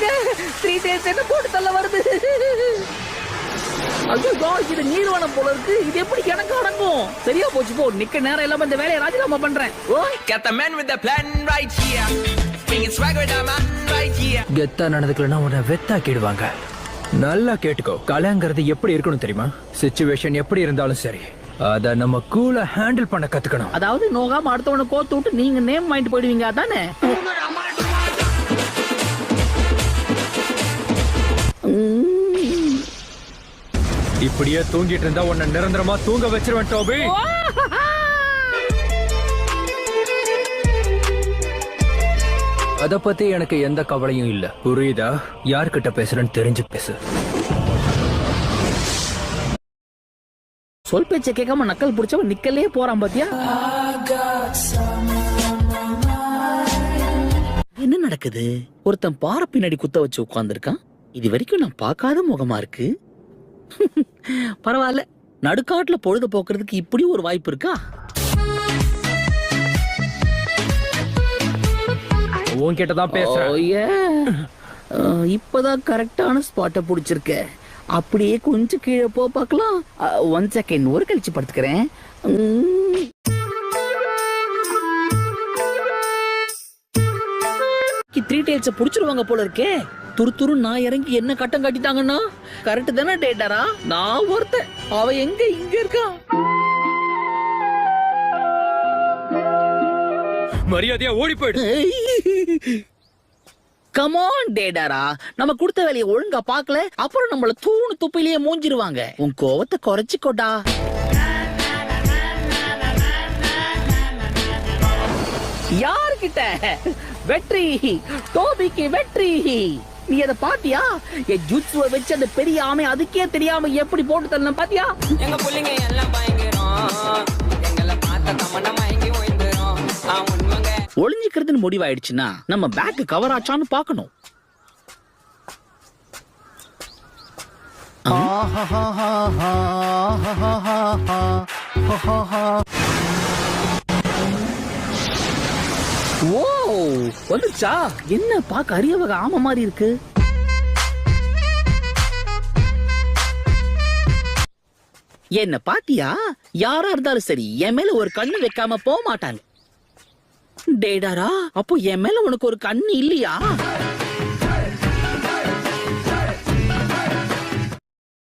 விட்டுருங்க. 3 days என்ன போட்டு தள்ள வருது. ஐயோ, இது நீர்வனம் போல இருக்கு. இது எப்படி எனக்கு அடங்கும்? சரியா போச்சு போ. நிக்க நேரம் இல்லாம இந்த வேலையை ராஜினாமா பண்றேன். Got the man with the plan right here. Bringing swag with the man right here. கெத்தா நடந்துக்கலன்னா உன்னை வெத்தாக்கிடுவாங்க. நல்லா கேட்டுக்கோ. கலைங்கிறது எப்படி இருக்கணும் தெரியுமா? சிச்சுவேஷன் எப்படி இருந்தாலும் சரி, அத நம்ம கூலா ஹேண்டில் பண்ண கத்துக்கணும். அதாவது நோகாம அடுத்தவனை கோத்து விட்டு நீங்க நேம் வாங்கிட்டு போயிடுவீங்க அதானே? இப்படியே தூங்கிட்டு இருந்தா உன்னை நிரந்தரமா தூங்க வச்சிருவேன் டோபி. அத பத்தி எனக்கு எந்த கவலையும் இல்ல, புரியுதா? யார்கிட்ட பேசுறேன்னு தெரிஞ்சு பேசு. சொல் பேச்ச கேட்காம நக்கல் புடிச்சவன் நிக்கலே போறான் பாத்தியா? என்ன நடக்குது? ஒருத்தன் பாறை பின்னாடி குத்த வச்சு உட்கார்ந்து இருக்கான். இது வரைக்கும் நான் பார்க்காத முகமா இருக்கு. பரவாயில்ல, நடுக்காட்டுல பொழுது போக்குறதுக்கு இப்படி ஒரு வாய்ப்பு இருக்கா? உன்கிட்டதான் பேசுறேன். இப்பதான் கரெக்டான ஸ்பாட்டை புடிச்சிருக்க. அப்படியே கொஞ்சம் கீழே போ பார்க்கலாம். 1 செகண்ட், ஒரு கழிச்சு படுத்துக்கிறேன். 3 days புடிச்சிருவாங்க போல இருக்கே. துரு நான் இறங்கி என்ன கட்டம் காட்டிட்டாங்கன்னா கரெக்ட் தானே டேட்டாரா? நான் ஒருத்தன், அவ எங்க இங்க இருக்கா? மரியாதையா ஓடி போயிடு. கமான் டேடாரா, நம்ம கொடுத்த வேலையை ஒழுங்கா பாக்கல, அப்புறம் நம்மள தூணு துப்பிலேயே மூஞ்சிருவாங்க. உன் கோவத்தை குறைச்சிக்கோடா. யார்கிட்ட? வெற்றி, டோபிக்கு வெற்றி. நீ அதை பாத்தியா? என் ஜுட்சுவை வச்சு அந்த பெரிய ஆமை அதுக்கே தெரியாம எப்படி போட்டு தரணும் பாத்தியா? எங்க புள்ளிங்க எல்லாம் பயங்கரம். எங்களை பார்த்த தமன்னா மயங்கி ஓய்ந்துரும். உண்மைங்க ஒளிஞ்சிக்கிறதுன்னு முடிவாயிடுச்சுன்னா நம்ம பேக் கவர் ஆச்சான்னு பாக்கணும். ஓ, வந்துச்சா? என்ன பாக்க அரிய வகை ஆமை மாதிரி இருக்கு. என்ன பாத்தியா? யாரா இருந்தாலும் சரி என் மேல ஒரு கண்ணு வைக்காம போக மாட்டாங்க. டேடாரா, அப்போ என் மேல உனக்கு ஒரு கண்ணு இல்லையா?